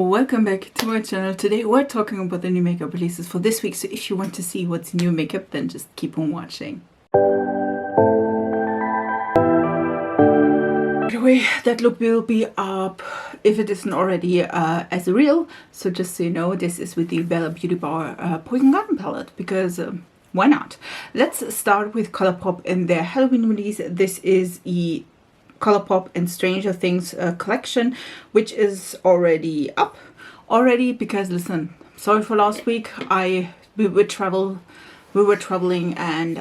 Welcome back to my channel. Today we're talking about the new makeup releases for this week, so if you want to see what's new makeup, then just keep on watching. By the way, that look will be up, if it isn't already, as a reel. So just so you know, this is with the Bella Beauty Bar Poison Garden palette, because why not? Let's start with Colourpop and their Halloween release. This is the Colourpop and Stranger Things collection, which is already up because listen, sorry for last week. We were traveling and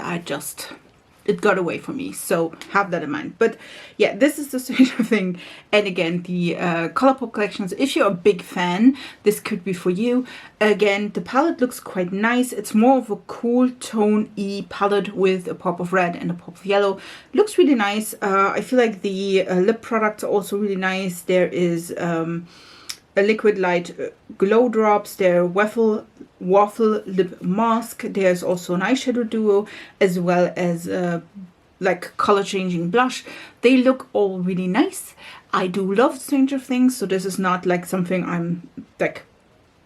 it got away from me, so have that in mind. But yeah, this is the Stranger Thing, and again the Colourpop collections. If you're a big fan, this could be for you. Again, the palette looks quite nice. It's more of a cool tone-y palette with a pop of red and a pop of yellow. Looks really nice. I feel like the lip products are also really nice. There is a liquid light glow drops, there waffle lip mask, there's also an eyeshadow duo, as well as like color changing blush. They look all really nice. I do love Stranger Things, so this is not like something I'm like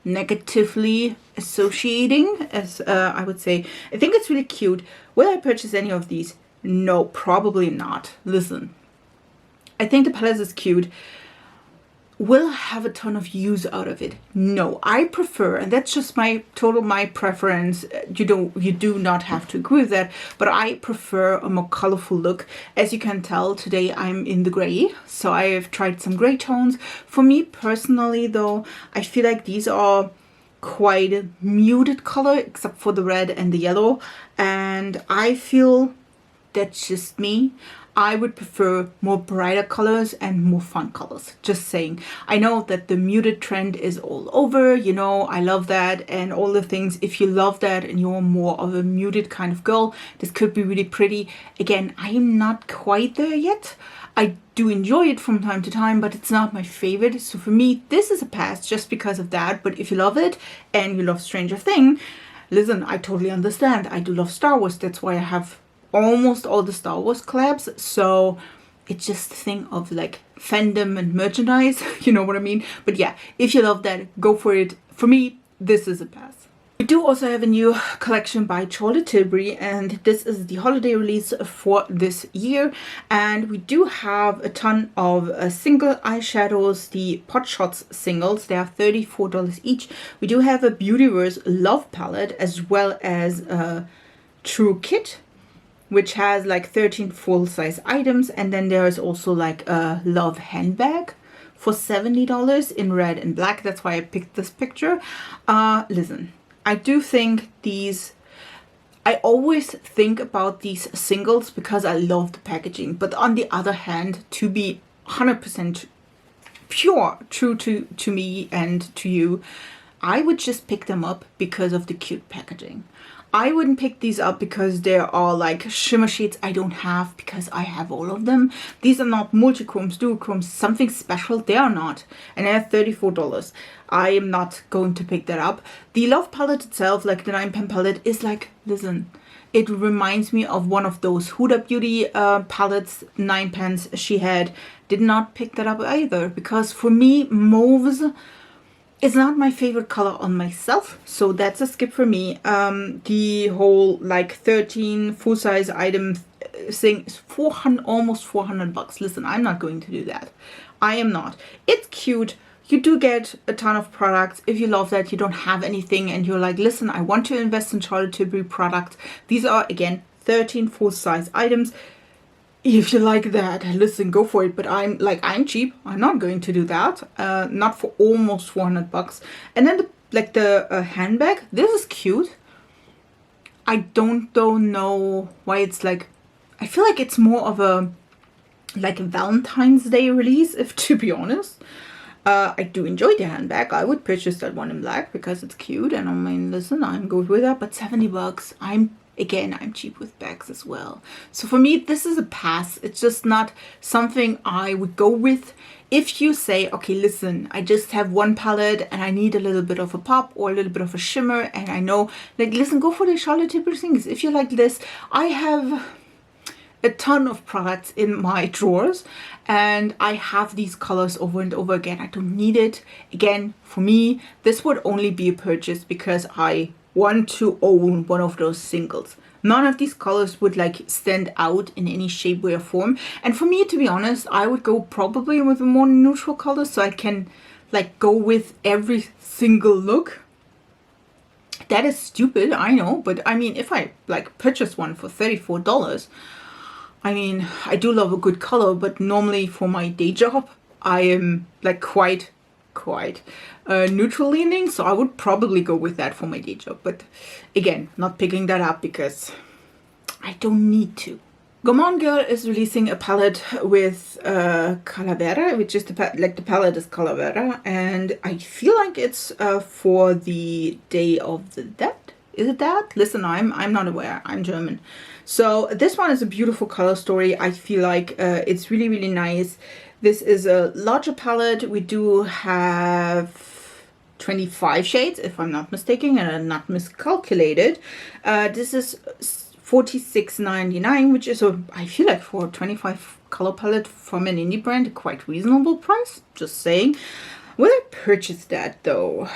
negatively associating, as I would say. I think it's really cute. Will I purchase any of these? No, probably not. Listen, I think the palette is cute. Will I have a ton of use out of it? No. I prefer, and that's just my preference. You do not have to agree with that, but I prefer a more colorful look. As you can tell, today I'm in the gray, so I have tried some gray tones. For me personally though, I feel like these are quite a muted color, except for the red and the yellow, and I feel that's just me. I would prefer more brighter colors and more fun colors. Just saying. I know that the muted trend is all over, you know, I love that and all the things. If you love that and you're more of a muted kind of girl, this could be really pretty. Again, I am not quite there yet. I do enjoy it from time to time, but it's not my favorite. So for me, this is a pass just because of that. But if you love it and you love Stranger Things, listen, I totally understand. I do love Star Wars. That's why I have almost all the Star Wars collabs, so it's just a thing of like fandom and merchandise, you know what I mean? But yeah, if you love that, go for it. For me, this is a pass. We do also have a new collection by Tilbury, and this is the holiday release for this year. And we do have a ton of single eyeshadows, the Pot Shots singles. They are $34 each. We do have a Beautyverse Love palette, as well as a True Kit, which has like 13 full-size items, and then there is also like a Love handbag for $70 in red and black. That's why I picked this picture. Listen, I do think these, I always think about these singles because I love the packaging, but on the other hand, to be 100% pure, true to me and to you, I would just pick them up because of the cute packaging. I wouldn't pick these up because there are like shimmer shades I don't have, because I have all of them. These are not multi-chromes, duochromes, something special. They are not. And they're $34. I am not going to pick that up. The Love palette itself, like the 9-pan palette, is like, listen, it reminds me of one of those Huda Beauty palettes, 9 pans she had. Did not pick that up either, because for me, mauves is not my favorite color on myself, so that's a skip for me. The whole like 13 full-size item thing is almost 400 bucks. Listen, I'm not going to do that. I am not. It's cute. You do get a ton of products. If you love that, you don't have anything and you're like, listen, I want to invest in Charlotte Tilbury products. These are, again, 13 full-size items. If you like that, listen, go for it. But I'm cheap. I'm not going to do that. Not for almost 400 bucks. And then the handbag. This is cute. I don't know why it's like, I feel like it's more of a like a Valentine's Day release, if to be honest. I do enjoy the handbag. I would purchase that one in black because it's cute. And I mean, listen, I'm good with that. But 70 bucks, I'm cheap with bags as well. So for me, this is a pass. It's just not something I would go with. If you say, okay, listen, I just have one palette and I need a little bit of a pop or a little bit of a shimmer, and I know, like, listen, go for the Charlotte Tilbury things. If you like this, I have a ton of products in my drawers, and I have these colors over and over again. I don't need it. Again, for me, this would only be a purchase because I want to own one of those singles. None of these colors would like stand out in any shape, way, or form. And for me, to be honest, I would go probably with a more neutral color so I can like go with every single look. That is stupid, I know, but I mean, if I like purchase one for $34, I mean, I do love a good color, but normally for my day job, I am like quite neutral leaning, so I would probably go with that for my day job. But again, not picking that up because I don't need to. Gourmande Girl is releasing a palette with Calavera, which is the palette is Calavera, and I feel like it's for the Day of the Dead. Is it that? Listen, I'm not aware. I'm German. So this one is a beautiful color story. I feel like it's really, really nice. This is a larger palette. We do have 25 shades, if I'm not mistaken, and I'm not miscalculated. This is $46.99, which is I feel like for a 25 color palette from an indie brand, a quite reasonable price. Just saying. Will I purchase that though?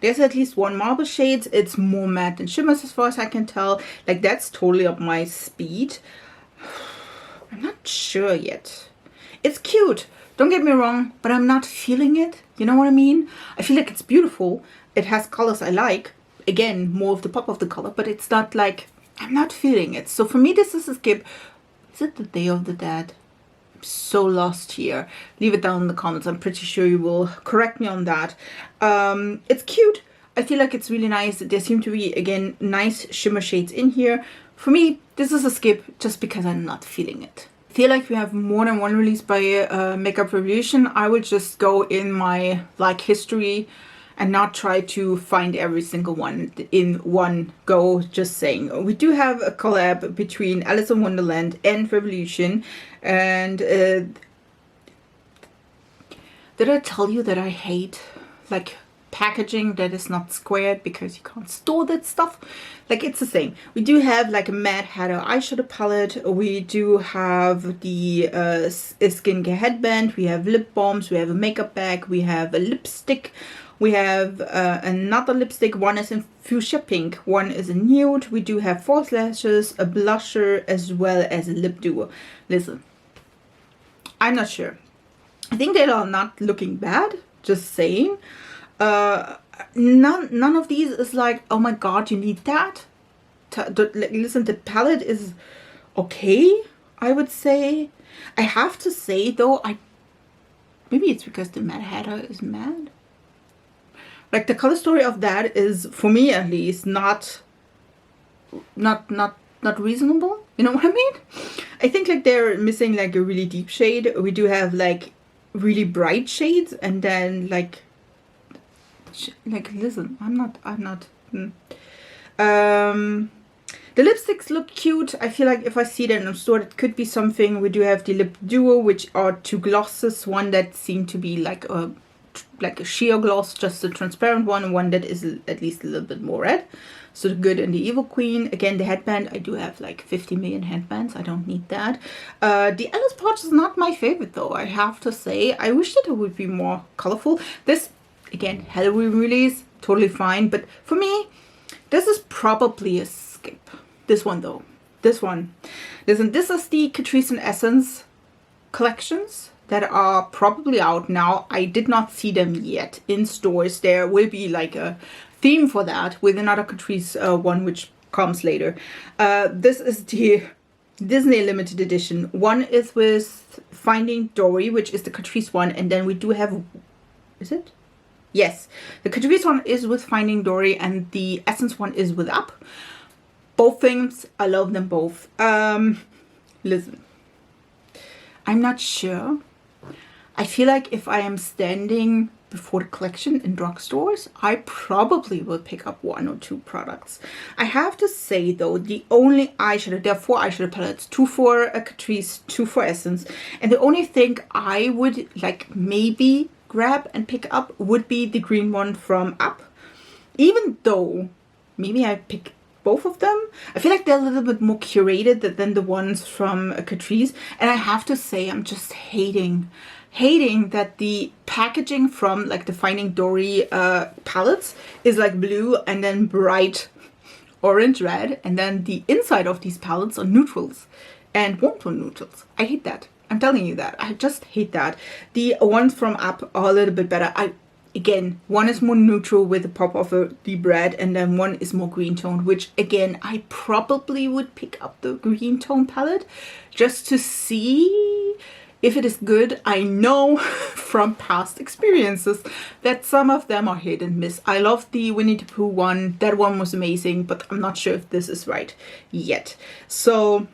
There's at least one marble shade. It's more matte than shimmers as far as I can tell. Like that's totally up my speed. I'm not sure yet. It's cute, don't get me wrong, but I'm not feeling it. You know what I mean? I feel like it's beautiful. It has colors I like. Again, more of the pop of the color, but it's not like, I'm not feeling it. So for me, this is a skip. Is it the Day of the Dead? I'm so lost here. Leave it down in the comments. I'm pretty sure you will correct me on that. It's cute. I feel like it's really nice. There seem to be, again, nice shimmer shades in here. For me, this is a skip just because I'm not feeling it. I feel like we have more than one release by Makeup Revolution. I will just go in my like history and not try to find every single one in one go, just saying. We do have a collab between Alice in Wonderland and Revolution. And did I tell you that I hate like packaging that is not squared because you can't store that stuff? Like it's the same. We do have like a Mad Hatter eyeshadow palette. We do have the skincare headband. We have lip balms. We have a makeup bag. We have a lipstick. We have another lipstick. One is in fuchsia pink. One is in nude. We do have false lashes, a blusher, as well as a lip duo. Listen, I'm not sure. I think they are not looking bad. Just saying. None of these is like, oh my god, you need that. Listen, the palette is okay, I would say. I have to say though, maybe it's because the Mad Hatter is mad. Like the color story of that is, for me at least, not reasonable. You know what I mean? I think like they're missing like a really deep shade. We do have like really bright shades, and then like listen, I'm not. The lipsticks look cute. I feel like if I see them in a store, it could be something. We do have the lip duo, which are two glosses. One that seemed to be like a sheer gloss, just a transparent one. One that is at least a little bit more red. So the Good and the Evil Queen. Again, the headband. I do have like 50 million headbands. I don't need that. The Alice pouch is not my favorite though, I have to say. I wish that it would be more colorful. This, again, Halloween release, totally fine. But for me, this is probably a skip. This one though. This one. Listen, this is the Catrice and Essence collections that are probably out now. I did not see them yet in stores. There will be like a theme for that with another Catrice one which comes later. This is the Disney limited edition. One is with Finding Dory, which is the Catrice one, and then we do have, is it? Yes, the Catrice one is with Finding Dory and the Essence one is with Up. Both things, I love them both. Listen, I'm not sure. I feel like if I am standing before the collection in drugstores, I probably will pick up one or two products. I have to say though, the only eyeshadow, there are 4 eyeshadow palettes, 2 for Catrice, 2 for Essence, and the only thing I would like maybe grab and pick up would be the green one from Up. Even though maybe I pick both of them. I feel like they're a little bit more curated than the ones from Catrice. And I have to say, I'm just hating that the packaging from like the Finding Dory palettes is like blue and then bright orange red, and then the inside of these palettes are neutrals and warm tone neutrals. I hate that. I'm telling you that. I just hate that. The ones from Up are a little bit better. Again, one is more neutral with a pop of a deep red, and then one is more green toned, which again, I probably would pick up the green tone palette just to see if it is good. I know from past experiences that some of them are hit and miss. I love the Winnie the Pooh one. That one was amazing, but I'm not sure if this is right yet. So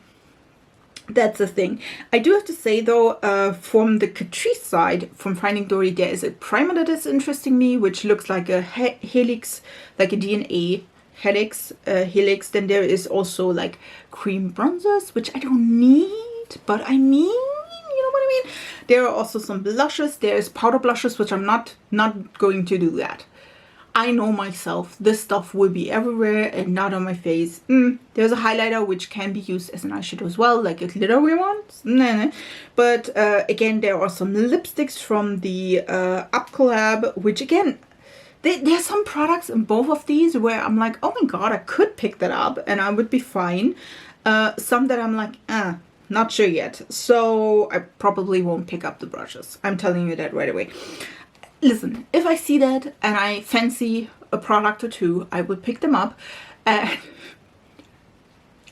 that's the thing. I do have to say though, from the Catrice side, from Finding Dory, there is a primer that is interesting me, which looks like a helix, like a DNA helix. Then there is also like cream bronzers, which I don't need, but I mean, you know what I mean? There are also some blushes. There's powder blushes, which I'm not going to do that. I know myself, this stuff will be everywhere and not on my face. There's a highlighter which can be used as an eyeshadow as well, like a glittery one. But again, there are some lipsticks from the Up collab, which again, there's some products in both of these where I'm like, oh my god, I could pick that up and I would be fine. Some that I'm like, not sure yet. So I probably won't pick up the brushes. I'm telling you that right away. Listen, if I see that and I fancy a product or two, I would pick them up. And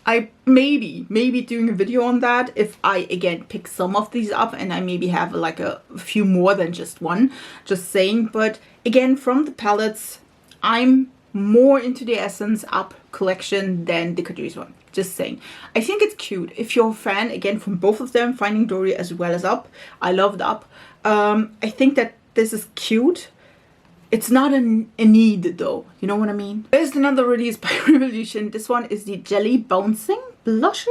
I maybe doing a video on that if I again pick some of these up and I maybe have like a few more than just one. Just saying. But again, from the palettes, I'm more into the Essence Up collection than the Catrice one. Just saying. I think it's cute. If you're a fan, again, from both of them, Finding Dory as well as Up. I loved Up. I think that this is cute. It's not a need though, you know what I mean? There's another release by Revolution. This one is the Jelly Bouncing Blusher.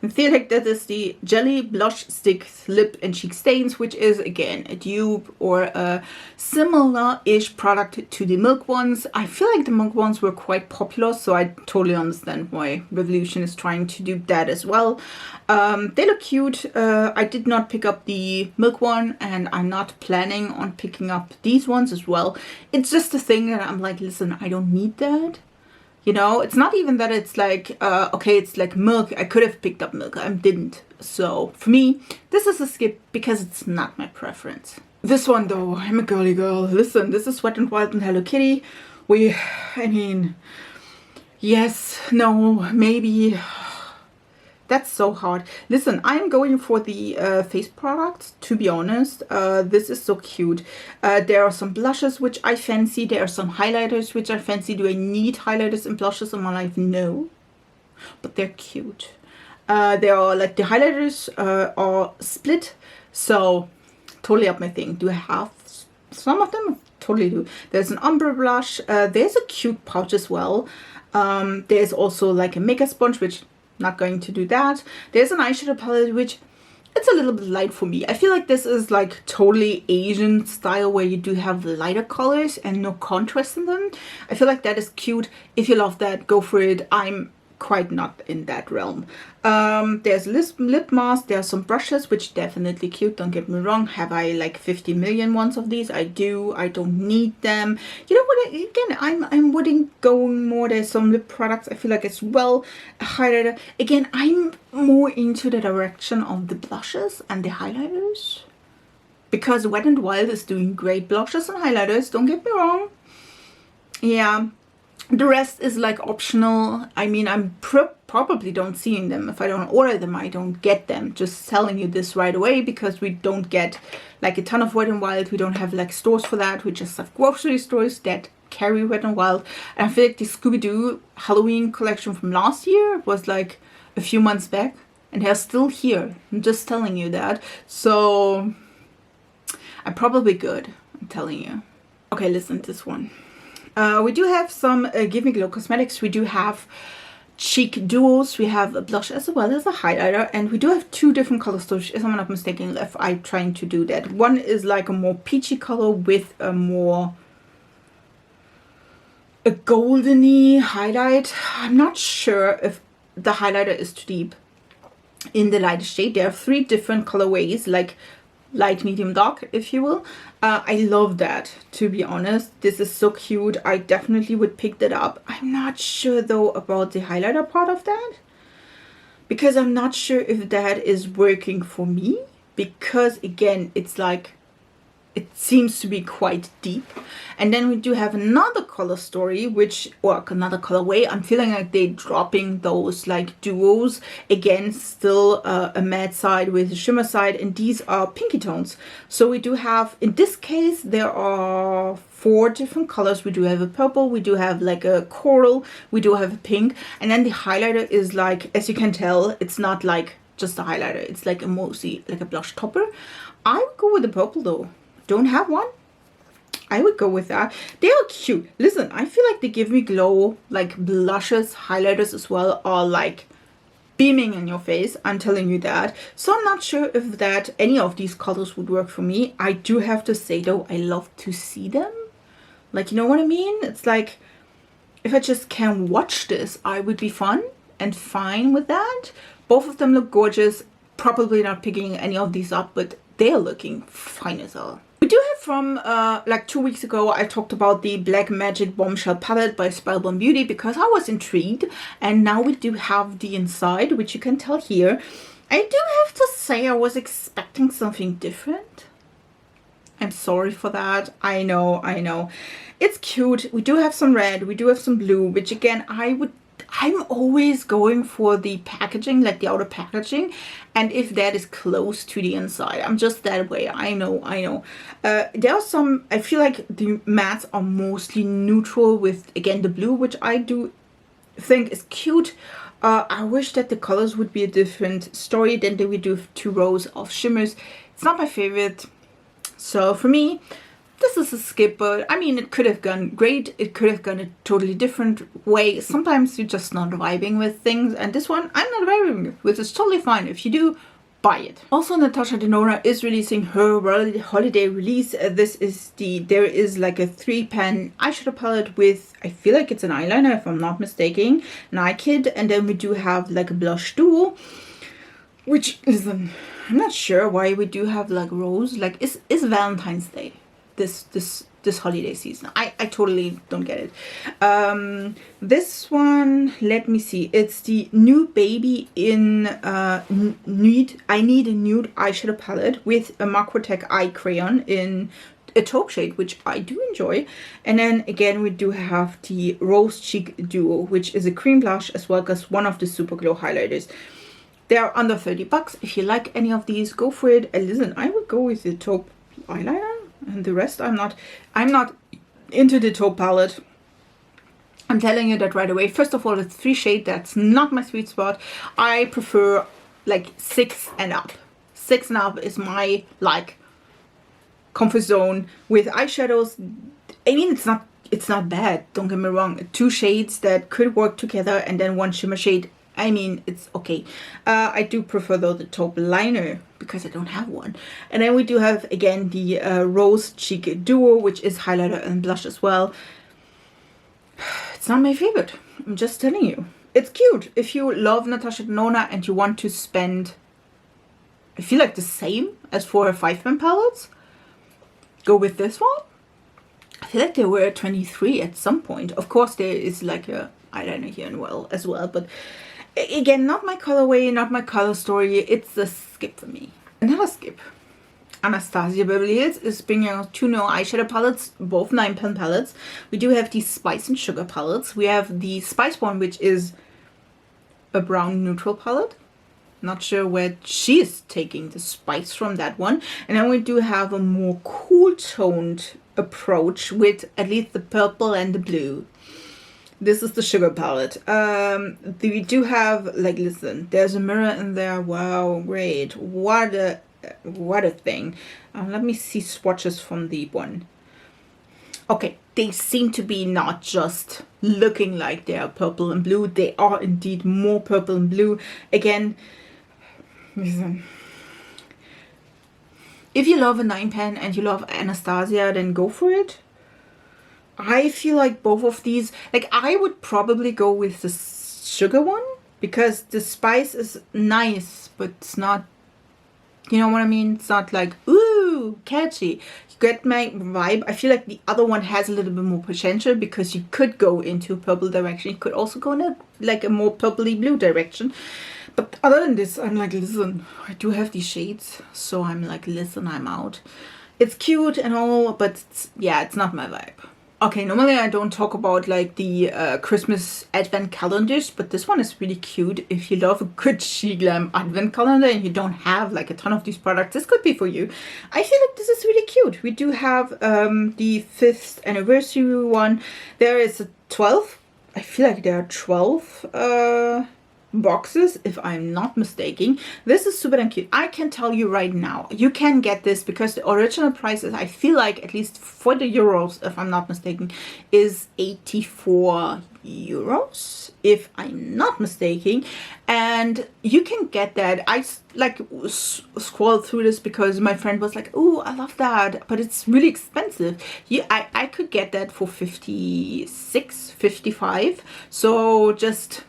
I feel like that is the Jelly Blush Stick Lip and Cheek Stains, which is again a dupe or a similar-ish product to the Milk ones. I feel like the Milk ones were quite popular, so I totally understand why Revolution is trying to do that as well. They look cute. I did not pick up the Milk one, and I'm not planning on picking up these ones as well. It's just a thing that I'm like, listen, I don't need that. You know, it's not even that it's like, okay, it's like Milk. I could have picked up Milk. I didn't. So for me, this is a skip because it's not my preference. This one though, I'm a girly girl. Listen, this is Wet n Wild and Hello Kitty. I mean, yes, no, maybe. That's so hard. Listen, I'm going for the face products, to be honest. This is so cute. There are some blushes which I fancy. There are some highlighters which I fancy. Do I need highlighters and blushes in my life? No. But they're cute. There are like the highlighters are split. So totally up my thing. Do I have some of them? Totally do. There's an ombre blush. There's a cute pouch as well. There's also like a makeup sponge, which not going to do that. There's an eyeshadow palette which it's a little bit light for me. I feel like this is like totally Asian style where you do have lighter colors and no contrast in them. I feel like that is cute. If you love that, go for it. I'm quite not in that realm. There's lip mask. There are some brushes which definitely cute, don't get me wrong. Have I like 50 million ones of these? I do. I don't need them. You know what, again, I'm wouldn't going more. There's some lip products I feel like as well. A highlighter, again, I'm more into the direction of the blushes and the highlighters because Wet n Wild is doing great blushes and highlighters, don't get me wrong. Yeah, the rest is like optional. I mean, I'm probably don't see them. If I don't order them, I don't get them. Just telling you this right away because we don't get like a ton of Wet n Wild. We don't have like stores for that. We just have grocery stores that carry Wet n Wild. And I feel like the Scooby-Doo Halloween collection from last year was like a few months back and they're still here. I'm just telling you that. So I'm probably good. I'm telling you. Okay, listen to this one. We do have some Give Me Glow cosmetics. We do have cheek duos. We have a blush as well as a highlighter. And we do have two different color stories, if I'm not mistaken, if I'm trying to do that. One is like a more peachy color with a a goldeny highlight. I'm not sure if the highlighter is too deep in the lightest shade. There are 3 different colorways, like light, medium, dark, if you will. I love that, to be honest. This is so cute. I definitely would pick that up. I'm not sure though about the highlighter part of that, because I'm not sure if that is working for me, because again, it's like, it seems to be quite deep. And then we do have another color story, which, or another colorway. I'm feeling like they're dropping those like duos. Again, still a matte side with a shimmer side, and these are pinky tones. So we do have, in this case, there are 4 different colors. We do have a purple, we do have like a coral, we do have a pink, and then the highlighter is like, as you can tell, it's not like just a highlighter. It's like a mostly like a blush topper. I would go with the purple though. Don't have one, I would go with that. They are cute. Listen, I feel like they give me glow. Like blushes, highlighters as well are like beaming in your face. I'm telling you that. So I'm not sure if that any of these colors would work for me. I do have to say though, I love to see them. Like, you know what I mean? It's like, if I just can watch this, I would be fun and fine with that. Both of them look gorgeous. Probably not picking any of these up, but they're looking fine as well. We do have from like 2 weeks ago, I talked about the Black Magic Bombshell palette by Spellbound Beauty because I was intrigued, and now we do have the inside, which you can tell here. I do have to say I was expecting something different. I'm sorry for that. I know. It's cute. We do have some red, we do have some blue, which again, I'm always going for the packaging, like the outer packaging, and if that is close to the inside. I'm just that way. I know. There are some, I feel like the mattes are mostly neutral with, again, the blue, which I do think is cute. I wish that the colors would be a different story. Then we do have 2 rows of shimmers. It's not my favorite. So for me, this is a skip, but I mean, it could have gone great. It could have gone a totally different way. Sometimes you're just not vibing with things, and this one I'm not vibing with. It's totally fine. If you do, buy it. Also, Natasha Denona is releasing her holiday release. There is like a 3-pan eyeshadow palette with, I feel like it's an eyeliner if I'm not mistaken, an eye kit, and then we do have like a blush duo, which, listen, I'm not sure why we do have like rose. Like, it's Valentine's Day this holiday season. I totally don't get it. This one, let me see, it's the New Baby in Nude. I Need a Nude eyeshadow palette with a Macrotech eye crayon in a taupe shade, which I do enjoy. And then again, we do have the Rose Cheek Duo, which is a cream blush as well as one of the Super Glow highlighters. They're under 30 bucks. If you like any of these, go for it. And listen, I would go with the taupe eyeliner. And the rest, I'm not into the taupe palette. I'm telling you that right away. First of all, it's 3 shades. That's not my sweet spot. I prefer like 6 and up. 6 and up is my like comfort zone with eyeshadows. I mean, it's not bad. Don't get me wrong. 2 shades that could work together, and then 1 shimmer shade. I mean, it's okay. I do prefer though the taupe liner because I don't have one. And then we do have again the Rose Cheek Duo, which is highlighter and blush as well. It's not my favorite. I'm just telling you. It's cute. If you love Natasha Denona and you want to spend, I feel like the same as for her 5-pan palettes, go with this one. I feel like they were 23 at some point. Of course, there is like a eyeliner here as well, but again, not my colorway, not my color story. It's a skip for me. Another skip. Anastasia Beverly Hills is bringing out 2 new eyeshadow palettes, both 9-pan palettes. We do have the Spice and Sugar palettes. We have the Spice one, which is a brown neutral palette. Not sure where she is taking the spice from that one. And then we do have a more cool toned approach with at least the purple and the blue. This is the Sugar palette. We do have, like, listen, there's a mirror in there. Wow, great. What a thing. Let me see swatches from the one. Okay, they seem to be not just looking like they are purple and blue. They are indeed more purple and blue. Again, listen. If you love a 9-pan and you love Anastasia, then go for it. I feel like both of these, like I would probably go with the sugar one because the spice is nice, but it's not, you know what I mean? It's not like, ooh, catchy. You get my vibe. I feel like the other one has a little bit more potential because you could go into a purple direction. You could also go in a, like a more purpley blue direction. But other than this, I'm like, listen, I do have these shades. So I'm like, listen, I'm out. It's cute and all, but it's, yeah, it's not my vibe. Okay, normally I don't talk about like the Christmas advent calendars, but this one is really cute. If you love a good She Glam advent calendar and you don't have like a ton of these products, this could be for you. I feel like this is really cute. We do have the 5th anniversary one. There is a 12. I feel like there are 12 boxes, if I'm not mistaken. This is super cute. I can tell you right now, you can get this because the original prices, I feel like, at least for the euros, if I'm not mistaken, is 84 euros, if I'm not mistaken. And you can get that. I like scrolled through this because my friend was like, oh, I love that, but it's really expensive. I could get that for 56, 55. So just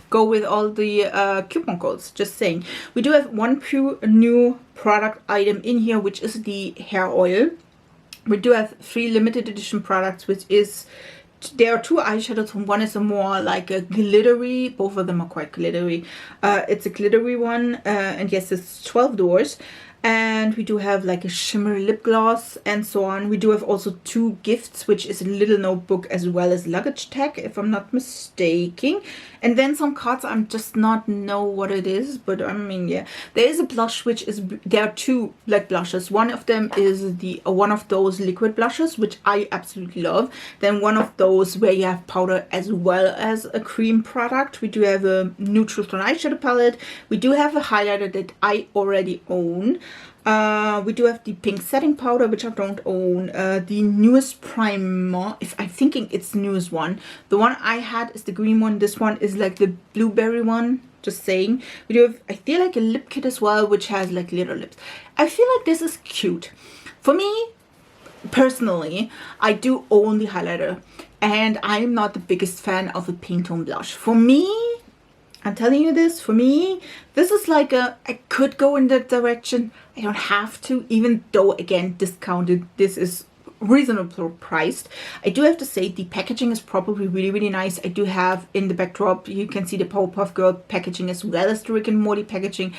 go with all the coupon codes, just saying. We do have one new product item in here, which is the hair oil. We do have 3 limited edition products, which is, there are 2 eyeshadows. One is a more like a glittery, both of them are quite glittery. It's a glittery one, and yes, it's 12 doors. And we do have like a shimmery lip gloss and so on. We do have also 2 gifts, which is a little notebook as well as luggage tag, if I'm not mistaken. And then some cards, I'm just not know what it is, but I mean, yeah. There is a blush, which is, there are 2 like blushes. One of them is the one of those liquid blushes, which I absolutely love. Then one of those where you have powder as well as a cream product. We do have a neutral tone eyeshadow palette. We do have a highlighter that I already own. We do have the pink setting powder, which I don't own. The newest primer, if I'm thinking it's the newest one. The one I had is the green one. This one is like the blueberry one, just saying. We do have, I feel like, a lip kit as well, which has like glitter lips. I feel like this is cute. For me, personally, I do own the highlighter, and I'm not the biggest fan of a pink tone blush. For me, I'm telling you this, for me, this is like a, I could go in that direction. I don't have to, even though, again, discounted, this is reasonably priced. I do have to say the packaging is probably really, really nice. I do have in the backdrop, you can see the Powerpuff Girl packaging as well as the Rick and Morty packaging.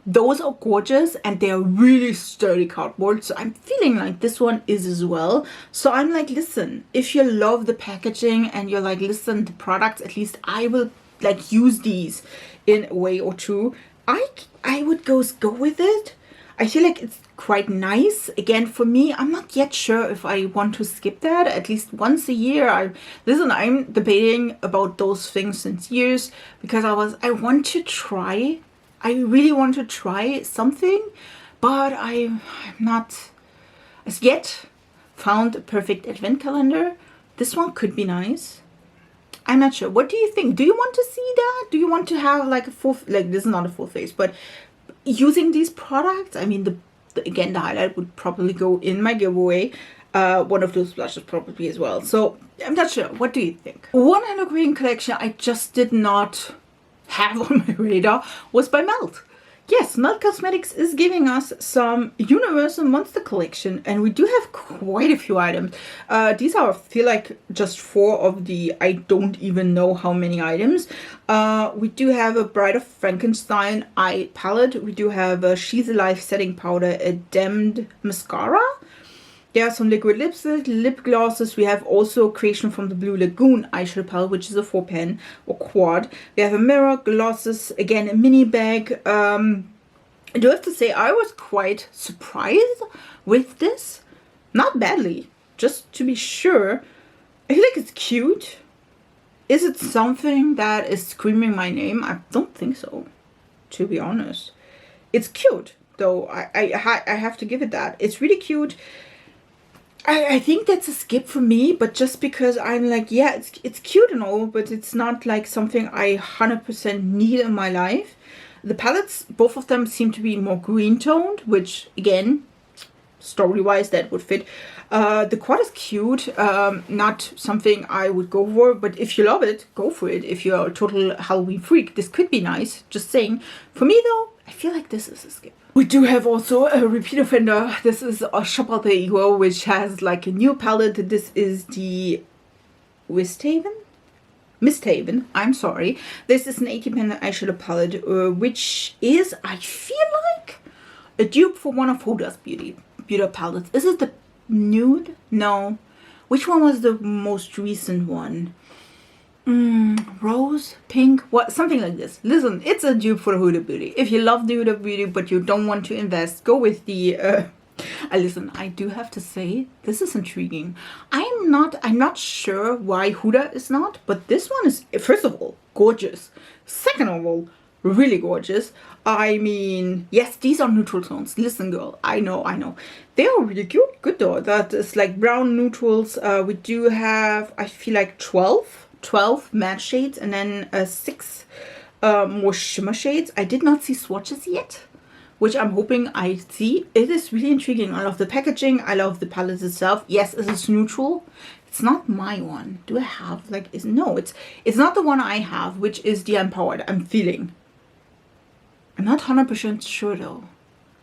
Those are gorgeous and they are really sturdy cardboard. So I'm feeling like this one is as well. So I'm like, listen, if you love the packaging and you're like, listen, the products, at least I will like use these in a way or two, I would go with it. I feel like it's quite nice. Again, for me, I'm not yet sure if I want to skip that at least once a year. I'm debating about those things since years because I want to try. I really want to try something, but I'm not as yet found a perfect advent calendar. This one could be nice. I'm not sure. What do you think? Do you want to see that? Do you want to have like a full, like this is not a full face, but using these products? I mean, again, the highlight would probably go in my giveaway. One of those blushes probably as well. So I'm not sure. What do you think? One Halloween collection I just did not have on my radar was by Melt. Yes, Melt Cosmetics is giving us some Universal Monster Collection, and we do have quite a few items. These are, I feel like, just 4 of the, I don't even know how many items. We do have a Bride of Frankenstein eye palette. We do have a She's Alive setting powder, a Damned mascara. There are some liquid lipstick, lip glosses. We have also Creation from the Blue Lagoon eyeshadow palette, which is a 4-pan or quad. We have a mirror, glosses, again a mini bag. I do have to say I was quite surprised with this. Not badly, just to be sure. I feel like it's cute. Is it something that is screaming my name? I don't think so, to be honest. It's cute, though. I have to give it that. It's really cute. I think that's a skip for me, but just because I'm like, yeah, it's cute and all, but it's not like something I 100% need in my life. The palettes, both of them seem to be more green toned, which again, story-wise, that would fit. The quad is cute, not something I would go for, but if you love it, go for it. If you're a total Halloween freak, this could be nice, just saying. For me though, I feel like this is a skip. We do have also a repeat offender. This is a Shop Alter Ego, which has like a new palette. This is the Misthaven, I'm sorry. This is an 80-pen eyeshadow palette, which is, I feel like, a dupe for one of Huda's beauty palettes. Is it the Nude? No. Which one was the most recent one? Rose? Pink? What? Something like this. Listen, it's a dupe for Huda Beauty. If you love the Huda Beauty but you don't want to invest, go with the... listen, I do have to say, this is intriguing. I'm not sure why Huda is not, but this one is, first of all, gorgeous. Second of all, really gorgeous. I mean, yes, these are neutral tones. Listen, girl, I know. They are really cute. Good though. That is like brown neutrals. We do have, I feel like 12 matte shades, and then 6 more shimmer shades. I did not see swatches yet, which I'm hoping I see. It is really intriguing. I love the packaging. I love the palette itself. Yes, it is neutral. It's not my one. Do I have like, no, it's not the one I have, which is the Empowered. I'm feeling. I'm not 100% sure though.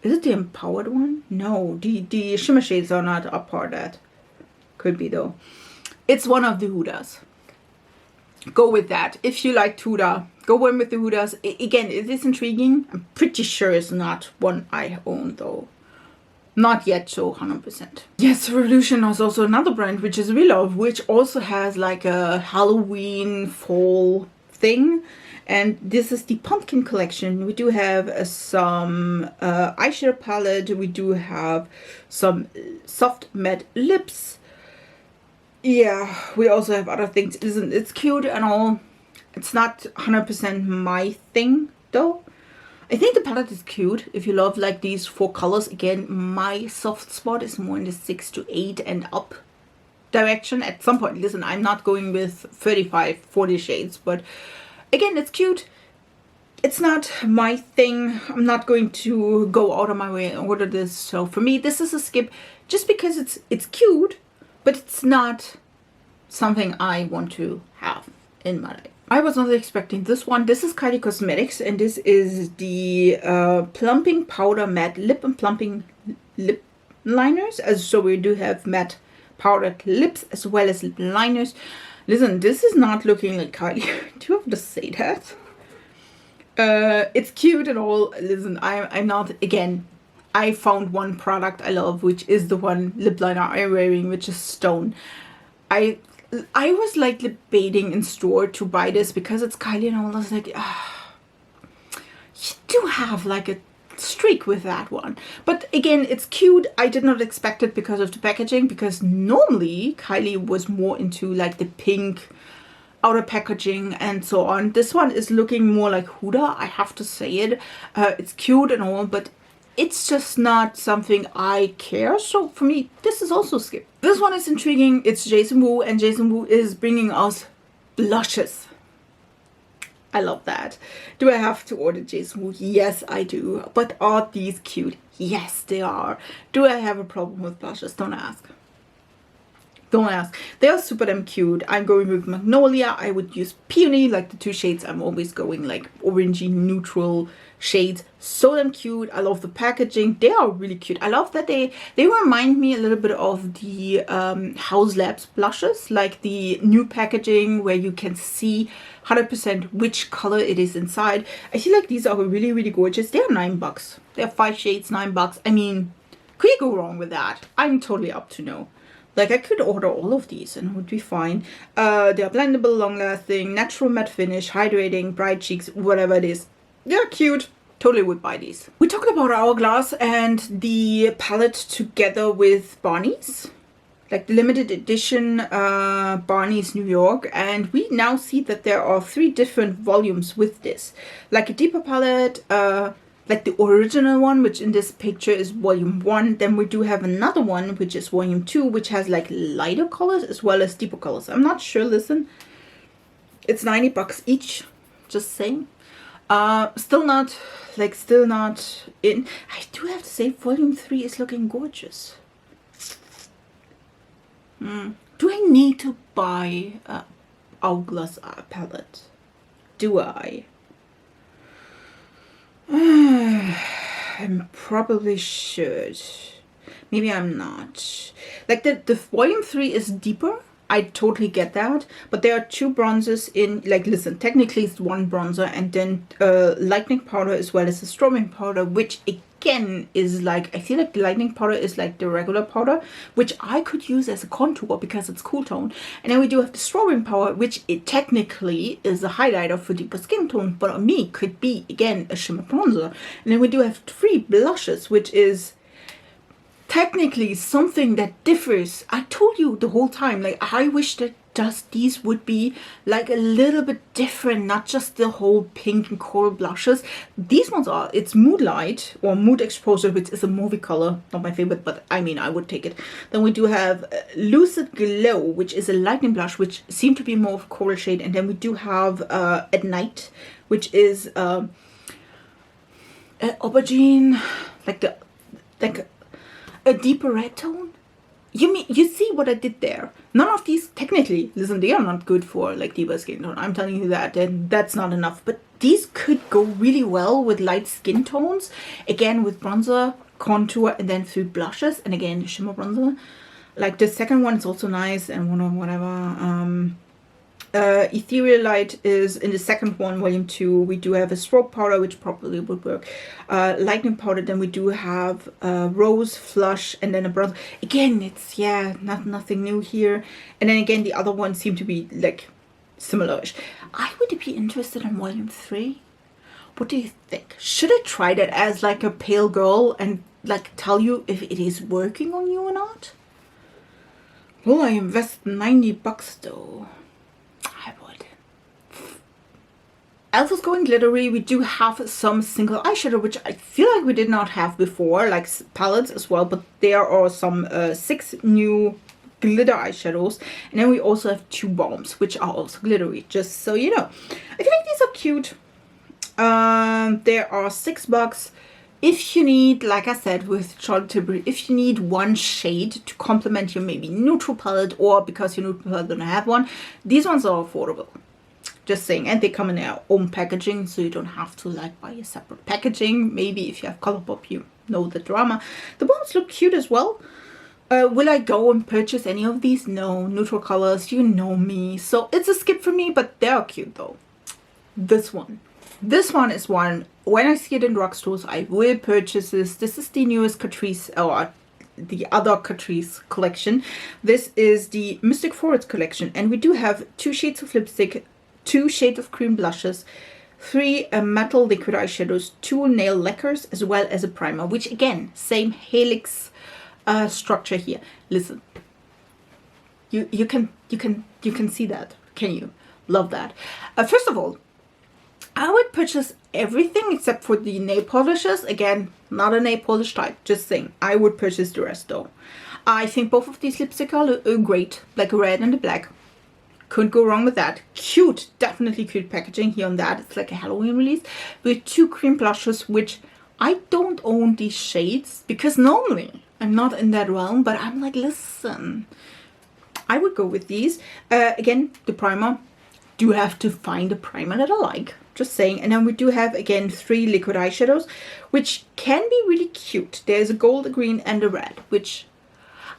Is it the Empowered one? No, the shimmer shades are not a part of that. Could be though. It's one of the Hudas. Go with that. If you like Huda, go in with the Hudas. Again, it is intriguing. I'm pretty sure it's not one I own though. Not yet, so 100%. Yes, Revolution is also another brand, which is Relove, which also has like a Halloween fall thing. And this is the Pumpkin collection. We do have some eyeshadow palette. We do have some soft matte lips. Yeah, we also have other things. Listen, it's cute and all. It's not 100% my thing though. I think the palette is cute if you love like these 4 colors. Again, my soft spot is more in the 6 to 8 and up direction at some point. Listen, I'm not going with 35, 40 shades, but again, it's cute. It's not my thing. I'm not going to go out of my way and order this. So for me, this is a skip just because it's cute, but it's not something I want to have in my life. I was not expecting this one. This is Kylie Cosmetics, and this is the Plumping Powder Matte Lip and Plumping Lip Liners. So we do have matte powdered lips as well as lip liners. Listen, this is not looking like Kylie. Do you have to say that? It's cute and all. Listen, I'm not, again, I found one product I love, which is the one lip liner I'm wearing, which is Stone. I was like debating in store to buy this because it's Kylie, and I was like, you do have like a streak with that one. But again, it's cute. I did not expect it because of the packaging, because normally Kylie was more into like the pink outer packaging and so on. This one is looking more like Huda, I have to say it. It's cute and all, but it's just not something I care. So for me, this is also skip. This one is intriguing. It's Jason Wu, and Jason Wu is bringing us blushes. I love that. Do I have to order Jason Wu? Yes, I do. But are these cute? Yes, they are. Do I have a problem with blushes? Don't ask. Don't ask. They are super damn cute. I'm going with Magnolia. I would use Peony, like the 2 shades. I'm always going like orangey neutral shades. So damn cute. I love the packaging. They are really cute. I love that they remind me a little bit of the House Labs blushes, like the new packaging where you can see 100% which color it is inside. I feel like these are really, really gorgeous. They are $9. They are 5 shades, $9. I mean, could you go wrong with that? I'm totally up to no. Like, I could order all of these and it would be fine. They are blendable, long-lasting, natural matte finish, hydrating, bright cheeks, whatever it is. They're cute. Totally would buy these. We talked about Hourglass and the palette together with Barney's. Like the limited edition Barney's New York. And we now see that there are 3 different volumes with this. Like a deeper palette, like the original one, which in this picture is volume 1. Then we do have another one, which is volume 2, which has like lighter colors as well as deeper colors. I'm not sure, listen. It's $90 each, just saying. Still not in. I do have to say volume 3 is looking gorgeous. Do I need to buy a Hourglass palette? Do I? I probably should. Maybe I'm not. Like the volume 3 is deeper. I totally get that. But there are 2 bronzers in, like, listen, technically it's 1 bronzer and then lightning powder as well as the strobing powder, which again is like, I feel like the lightning powder is like the regular powder, which I could use as a contour because it's cool tone. And then we do have the strobing powder, which it technically is a highlighter for deeper skin tone, but on me could be, again, a shimmer bronzer. And then we do have 3 blushes, which is technically something that differs. I told you the whole time, like, I wish that just these would be like a little bit different, not just the whole pink and coral blushes. These ones are, it's Moodlight or Mood Exposure, which is a movie color, not my favorite, but I mean, I would take it. Then we do have Lucid Glow, which is a lightning blush, which seemed to be more of a coral shade. And then we do have At Night, which is aubergine, like a deeper red tone. You see what I did there? None of these, technically, listen, they are not good for like deeper skin tone. I'm telling you that, and that's not enough. But these could go really well with light skin tones. Again, with bronzer, contour, and then 3 blushes, and again, shimmer bronzer. Like the second one is also nice, and whatever. Ethereal Light is in the second one, volume 2. We do have a strobe powder, which probably would work. Lightning powder, then we do have Rose, Flush, and then a bronzer. Again, it's, yeah, nothing new here. And then again, the other ones seem to be like similar-ish. I would be interested in volume 3. What do you think? Should I try that as like a pale girl and like tell you if it is working on you or not? Will I invest $90 though? I would. Elsa's Going Glittery, we do have some single eyeshadow, which I feel like we did not have before, like palettes as well, but there are some 6 new glitter eyeshadows. And then we also have 2 bombs, which are also glittery, just so you know. I feel like these are cute. There are $6. If you need, like I said with Charlotte Tilbury, if you need one shade to complement your maybe neutral palette, or because your neutral palette don't have one, these ones are affordable. Just saying. And they come in their own packaging, so you don't have to like buy a separate packaging. Maybe if you have Colourpop, you know the drama. The bombs look cute as well. Will I go and purchase any of these? No. Neutral colors, you know me. So it's a skip for me, but they are cute though. This one is one, when I see it in drugstores, I will purchase this. This is the newest Catrice, or the other Catrice collection. This is the Mystic Forest collection, and we do have 2 shades of lipstick, 2 shades of cream blushes, 3 matte liquid eyeshadows, 2 nail lacquers, as well as a primer, which again, same helix structure here. Listen, you can see that, can you? Love that. First of all, I would purchase everything except for the nail polishes. Again, not a nail polish type, just saying. I would purchase the rest though. I think both of these lipsticks are great, like a red and a black. Couldn't go wrong with that. Cute, definitely cute packaging here on that. It's like a Halloween release with 2 cream blushes, which I don't own these shades because normally I'm not in that realm, but I'm like, listen, I would go with these. Again, the primer. Do have to find a primer that I like, just saying. And then we do have again 3 liquid eyeshadows, which can be really cute. There's a gold, a green, and a red, which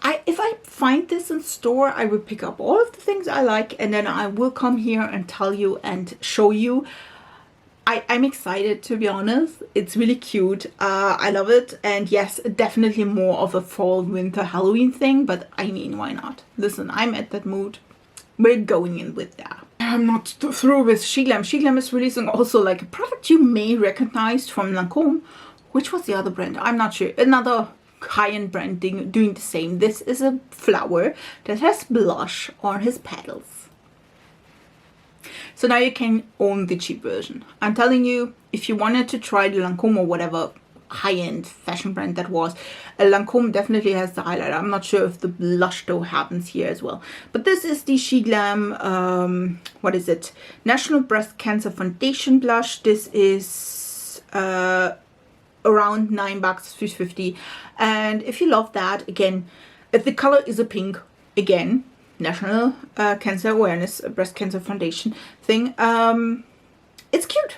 if I find this in store, I will pick up all of the things I like, and then I will come here and tell you and show you. I'm excited, to be honest. It's really cute. I love it. And yes, definitely more of a fall, winter, Halloween thing, but I mean, why not? Listen, I'm at that mood. We're going in with that. I'm not through with Sheglam. Sheglam is releasing also like a product you may recognize from Lancôme. Which was the other brand? I'm not sure. Another high-end brand doing the same. This is a flower that has blush on his petals. So now you can own the cheap version. I'm telling you, if you wanted to try the Lancôme or whatever high-end fashion brand that was, Lancôme definitely has the highlighter. I'm not sure if the blush though happens here as well. But this is the Sheglam, what is it? National Breast Cancer Foundation blush. This is around $9, $3.50. And if you love that, again, the color is a pink. again, National Cancer Awareness, Breast Cancer Foundation thing. It's cute.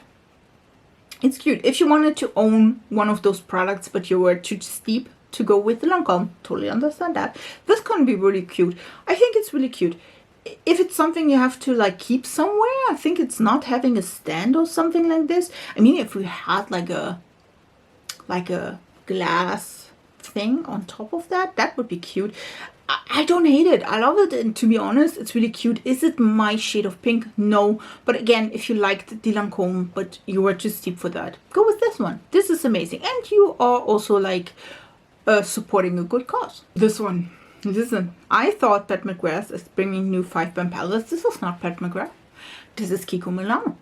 It's cute. If you wanted to own one of those products, but you were too steep to go with the Lancome, totally understand that. This can be really cute. I think it's really cute. If it's something you have to like keep somewhere, I think it's not having a stand or something like this. I mean, if we had like a glass thing on top of that, that would be cute. I don't hate it. I love it, and to be honest, it's really cute. Is it my shade of pink? No. But again, if you liked the Lancome but you were too steep for that, go with this one. This is amazing, and you are also like supporting a good cause. This one, listen, I thought Pat McGrath is bringing new 5-pan palettes. This is not Pat McGrath. This is Kiko Milano.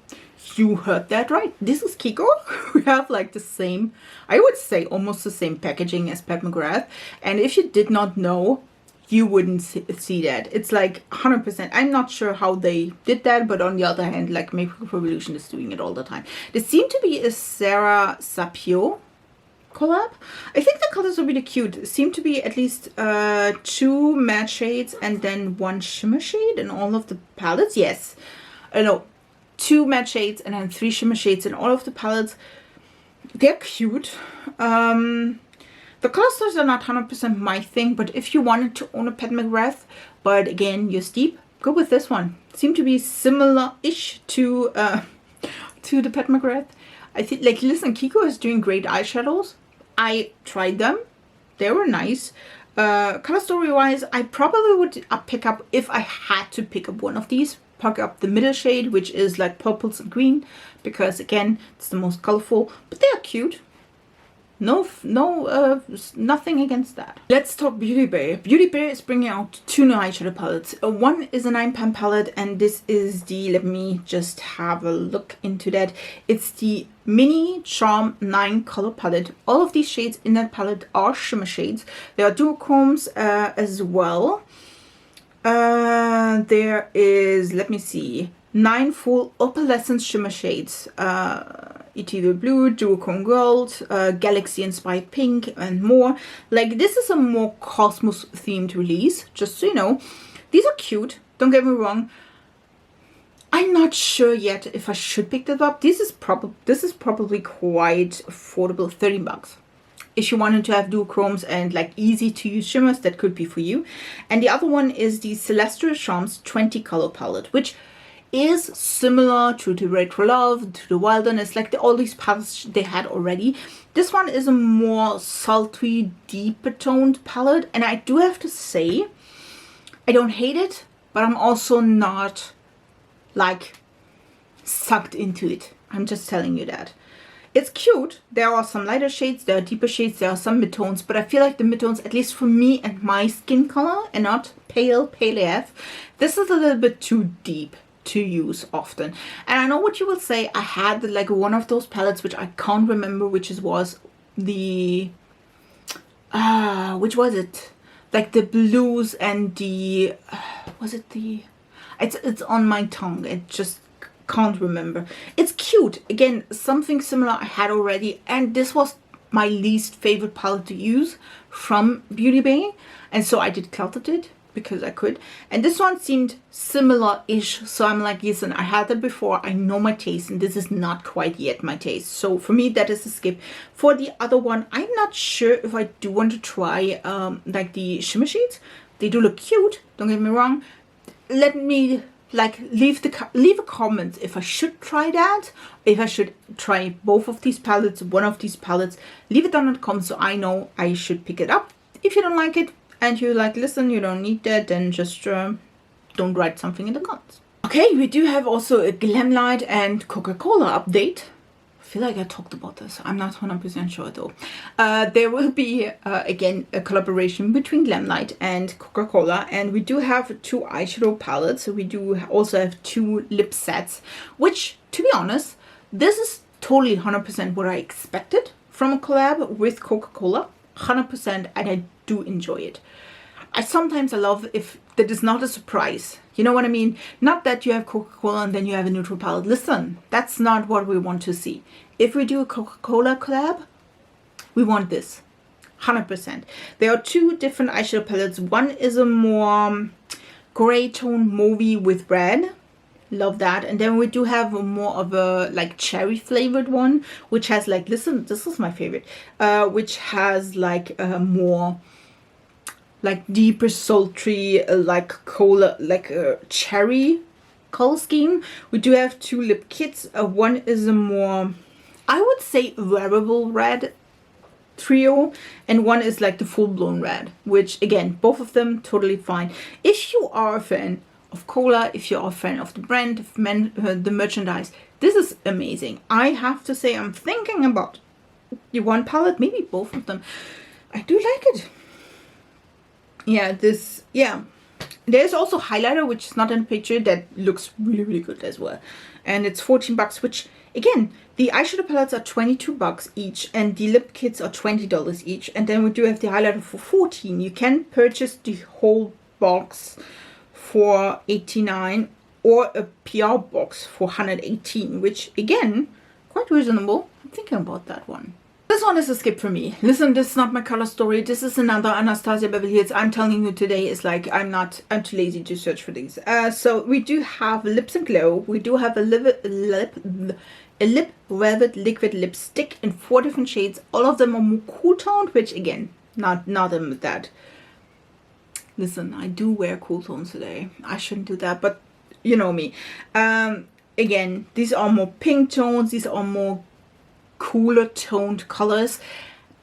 You heard that right. This is Kiko. We have like the same, I would say almost the same packaging as Pat McGrath. And if you did not know, you wouldn't see that. It's like 100%. I'm not sure how they did that, but on the other hand, like Makeup Revolution is doing it all the time. There seemed to be a Sarah Sapio collab. I think the colors are really cute. It seemed to be at least 2 matte shades and then 1 shimmer shade in all of the palettes. Yes. No, 2 matte shades and then 3 shimmer shades in all of the palettes. They're cute. The color stores are not 100% my thing, but if you wanted to own a Pat McGrath, but again, you're steep, go with this one. Seem to be similar-ish to the Pat McGrath. I think, like, listen, Kiko is doing great eyeshadows. I tried them. They were nice. Color story-wise, I probably would pick up, if I had to pick up one of these, pick up the middle shade, which is like purples and green, because again, it's the most colorful, but they are cute. Nothing against that. Let's talk Beauty Bay. Beauty Bay is bringing out 2 new eyeshadow palettes. One is a 9-pan palette, and this is the, let me just have a look into that. It's the Mini Charm 9 color palette. All of these shades in that palette are shimmer shades. There are duochromes as well. There is, let me see, 9 full opalescent shimmer shades. Ethereal Blue, Duochrome Gold, Galaxy Inspired Pink, and more. Like, this is a more Cosmos themed release, just so you know. These are cute, don't get me wrong. I'm not sure yet if I should pick this up. This is probably quite affordable, 30 bucks. If you wanted to have duochromes and like easy to use shimmers, that could be for you. And the other one is the Celestial Charms 20 color palette, which is similar to the Relove, to the Wilderness, like all these palettes they had already. This one is a more sultry, deeper toned palette, and I do have to say, I don't hate it, but I'm also not like sucked into it. I'm just telling you that. It's cute. There are some lighter shades, there are deeper shades, there are some midtones, but I feel like the midtones, at least for me and my skin color, and not pale AF, this is a little bit too deep to use often. And I know what you will say. I had like one of those palettes which I can't remember which was the which was it, like the blues and the was it the, it's on my tongue, it just can't remember. It's cute. Again, something similar I had already, and this was my least favorite palette to use from Beauty Bay, and so I did cluttered it because I could. And this one seemed similar-ish, so I'm like, listen, I had that before, I know my taste, and this is not quite yet my taste. So for me, that is a skip. For the other one, I'm not sure if I do want to try like the shimmer shades. They do look cute, don't get me wrong. Let me like leave a comment if I should try that, if I should try both of these palettes, one of these palettes. Leave it down in the comments so I know I should pick it up. If you don't like it, and you're like, listen, you don't need that, then just don't write something in the comments. Okay, we do have also a Glamlight and Coca-Cola update. I feel like I talked about this. I'm not 100% sure though. There will be, again, a collaboration between Glamlight and Coca-Cola. And we do have 2 eyeshadow palettes. So we do also have 2 lip sets, which, to be honest, this is totally 100% what I expected from a collab with Coca-Cola. 100%, and I do enjoy it. I love if that is not a surprise. You know what I mean? Not that you have Coca-Cola and then you have a neutral palette. Listen, that's not what we want to see. If we do a Coca-Cola collab, we want this. 100%. There are two different eyeshadow palettes. One is a more gray tone movie with red. Love that. And then we do have a more of a like cherry flavored one, which has like, listen, this is my favorite, which has like a more like deeper sultry like cola, like a cherry color scheme. We do have two lip kits. One is a more, I would say, wearable red trio, and one is like the full-blown red, which again, both of them totally fine. If you are a fan of cola, if you're a fan of the brand, the merchandise, this is amazing. I have to say, I'm thinking about the one palette, maybe both of them. I do like it. Yeah, this, yeah. There's also highlighter, which is not in the picture, that looks really, really good as well. And it's 14 bucks, which, again, the eyeshadow palettes are 22 bucks each, and the lip kits are $20 each. And then we do have the highlighter for 14. You can purchase the whole box for 89 or a PR box for 118, which, again, quite reasonable. I'm thinking about that one. This one is a skip for me. Listen, this is not my color story. This is another Anastasia Beverly Hills. I'm telling you today is like, I'm too lazy to search for these. So we do have Lips and Glow. We do have a lip velvet liquid lipstick in 4 different shades. All of them are more cool toned, which again, not that. Listen, I do wear cool tones today. I shouldn't do that, but you know me. Again, these are more pink tones. These are more cooler toned colors.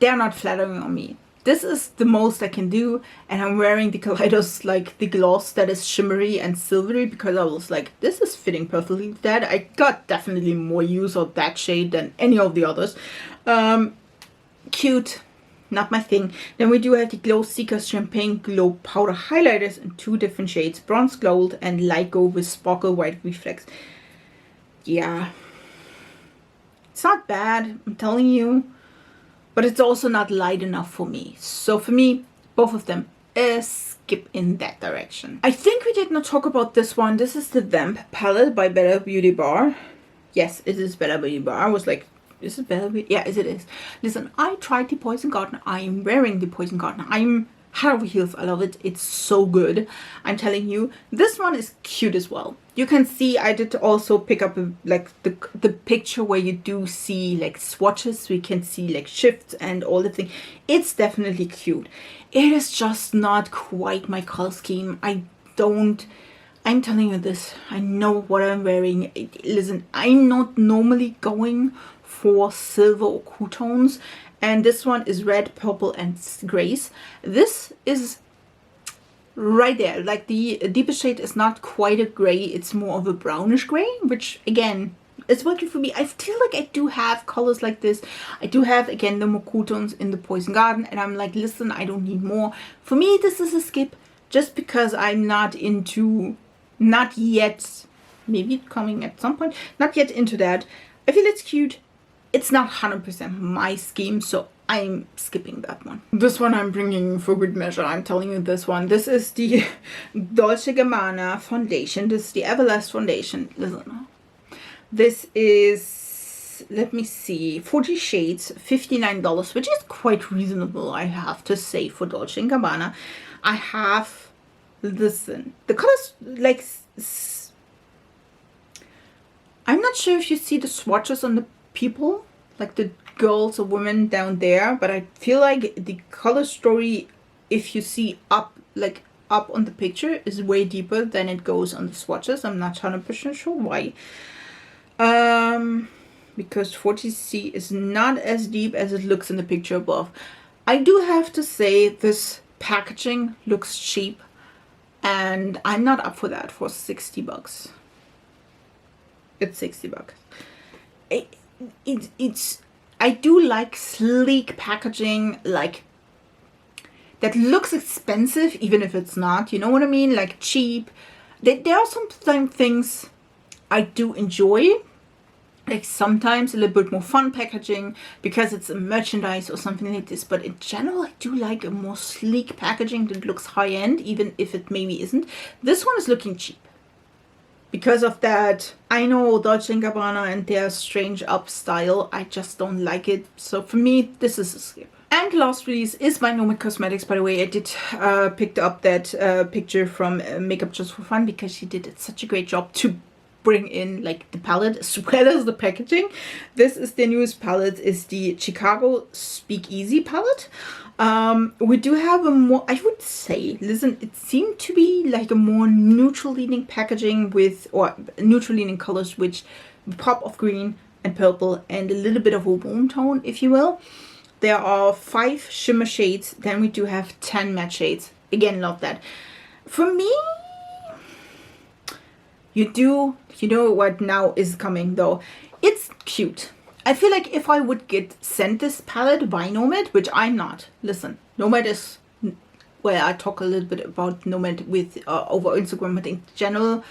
They're not flattering on me. This is the most I can do, and I'm wearing the Kaleidos, like the gloss that is shimmery and silvery, because I was like, this is fitting perfectly with that. I got definitely more use of that shade than any of the others. Cute, not my thing. Then we do have the Glow Seeker Champagne Glow Powder Highlighters in 2 different shades, Bronze Gold and Light Gold with Sparkle White Reflex. Yeah. It's not bad, I'm telling you, but it's also not light enough for me. So for me, both of them, a skip in that direction. I think we did not talk about this one. This is the Vamp palette by Better Beauty Bar. Yes, it is Better Beauty Bar. I was like, is it Better Beauty? Yeah, it is. Listen, I tried the Poison Garden. I am wearing the Poison Garden. I'm head over heels. I love it. It's so good. I'm telling you, this one is cute as well. You can see I did also pick up like the picture where you do see like swatches. We can see like shifts and all the things. It's definitely cute. It is just not quite my color scheme. I'm telling you this. I know what I'm wearing. Listen, I'm not normally going for silver or cool tones. And this one is red, purple, and grays. This is right there. Like the deepest shade is not quite a gray. It's more of a brownish gray, which again is working for me. I feel like I do have colors like this. I do have, again, the more cool tones in the Poison Garden. And I'm like, listen, I don't need more. For me, this is a skip just because I'm not yet, maybe coming at some point, not yet into that. I feel it's cute. It's not 100% my scheme, so I'm skipping that one. This one I'm bringing for good measure. I'm telling you this one. This is the Dolce & Gabbana foundation. This is the Everlast foundation. Listen, this is, let me see, 40 shades, $59, which is quite reasonable, I have to say, for Dolce & Gabbana. I have, listen, the colors, like, I'm not sure if you see the swatches on the people, like the girls or women down there, but I feel like the color story, if you see up on the picture, is way deeper than it goes on the swatches. I'm not 100% sure why. Because 40C is not as deep as it looks in the picture above. I do have to say this packaging looks cheap, and I'm not up for that for 60 bucks. It's 60 bucks. I do like sleek packaging, like that looks expensive even if it's not, you know what I mean, like cheap. There are some things I do enjoy, like sometimes a little bit more fun packaging because it's a merchandise or something like this, but in general I do like a more sleek packaging that looks high-end even if it maybe isn't. This one is looking cheap. Because of that, I know Dolce & Gabbana and their strange up style, I just don't like it. So for me, this is a skip. And last release is by Nomad Cosmetics. By the way, I did picked up that picture from Makeup Just for Fun because she did such a great job to bring in like the palette as well as the packaging. This is the newest palette, is the Chicago Speakeasy palette. We do have a more, I would say, listen, it seemed to be like a more neutral leaning packaging with, or neutral leaning colors, which pop of green and purple and a little bit of a warm tone, if you will. There are 5 shimmer shades, then we do have 10 matte shades. Again, love that. For me, you know what now is coming though. It's cute. I feel like if I would get sent this palette by Nomad, which I'm not. Listen, Nomad is, well, I talk a little bit about Nomad with over Instagram, but in general,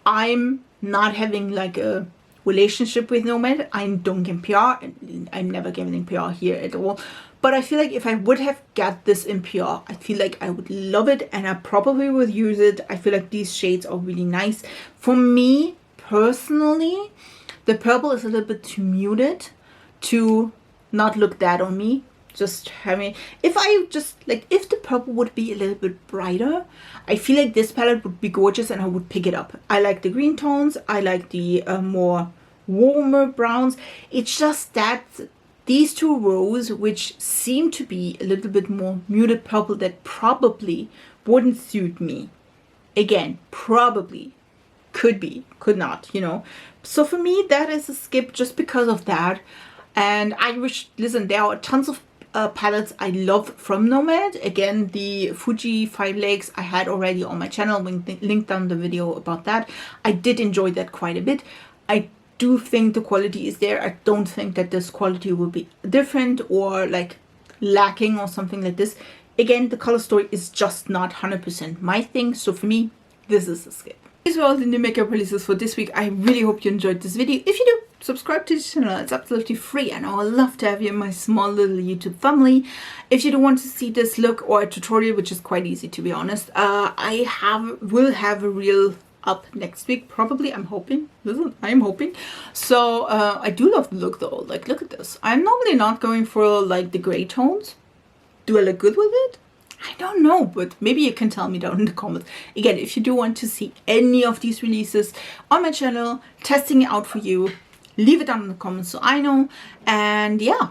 I'm not having like a relationship with Nomad. I don't get PR, and I'm never getting PR here at all. But I feel like if I would have got this in PR, I feel like I would love it and I probably would use it. I feel like these shades are really nice. For me personally, the purple is a little bit too muted to not look that on me. Just having, if the purple would be a little bit brighter, I feel like this palette would be gorgeous and I would pick it up. I like the green tones. I like the more warmer browns. It's just that these 2 rows, which seem to be a little bit more muted purple, that probably wouldn't suit me. Again, probably. Could be, could not, you know. So for me, that is a skip just because of that. And I wish, listen, there are tons of palettes I love from Nomad. Again, the Fuji 5 Legs I had already on my channel. Link down the video about that. I did enjoy that quite a bit. I do think the quality is there. I don't think that this quality will be different or like lacking or something like this. Again, the color story is just not 100% my thing. So for me, this is a skip. These were all the new makeup releases for this week. I really hope you enjoyed this video. If you do, subscribe to the channel. It's absolutely free and I would love to have you in my small little YouTube family. If you don't want to see this look or a tutorial, which is quite easy to be honest, I will have a reel up next week probably. I'm hoping. Listen, I'm hoping. So I do love the look though. Like, look at this. I'm normally not going for like the gray tones. Do I look good with it? I don't know, but maybe you can tell me down in the comments. Again, if you do want to see any of these releases on my channel, testing it out for you, leave it down in the comments so I know. And yeah,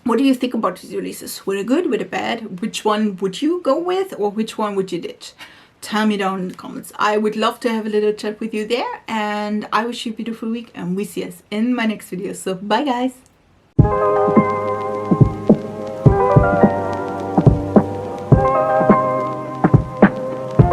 what do you think about these releases? Were they good? Were they bad? Which one would you go with or which one would you ditch? Tell me down in the comments. I would love to have a little chat with you there. And I wish you a beautiful week and we see us in my next video. So bye guys.